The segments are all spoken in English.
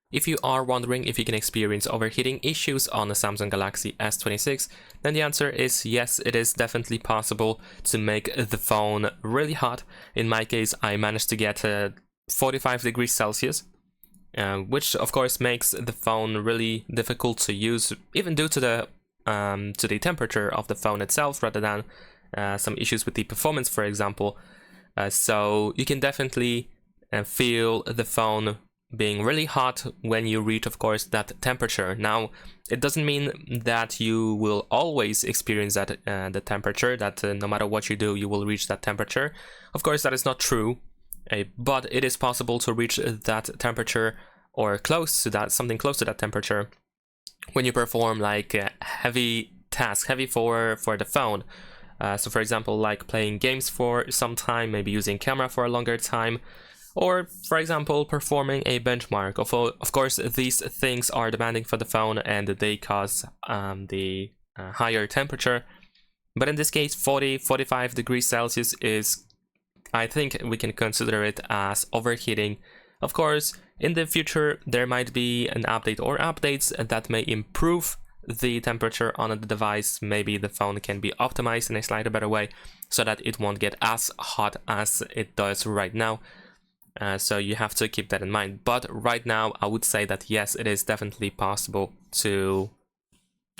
If you are wondering if you can experience overheating issues on the Samsung Galaxy S26, then the answer is yes, it is definitely possible to make the phone really hot. In my case, I managed to get 45 degrees Celsius, which of course makes the phone really difficult to use, even due to the temperature of the phone itself, rather than some issues with the performance, for example. So you can definitely feel the phone being really hot when you reach, of course, that temperature. Now, it doesn't mean that you will always experience that the temperature, that no matter what you do, you will reach that temperature. Of course, that is not true, but it is possible to reach that temperature or close to that, something close to that temperature, when you perform like heavy tasks, heavy for the phone. So, for example, like playing games for some time, maybe using camera for a longer time, or, for example, performing a benchmark. Of course, these things are demanding for the phone and they cause the higher temperature. But in this case, 45 degrees Celsius is, I think we can consider it as overheating. Of course, in the future, there might be an update or updates that may improve the temperature on the device. Maybe the phone can be optimized in a slightly better way so that it won't get as hot as it does right now. So you have to keep that in mind. But right now, I would say that yes, it is definitely possible to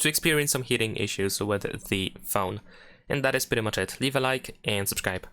experience some heating issues with the phone. And that is pretty much it. Leave a like and subscribe.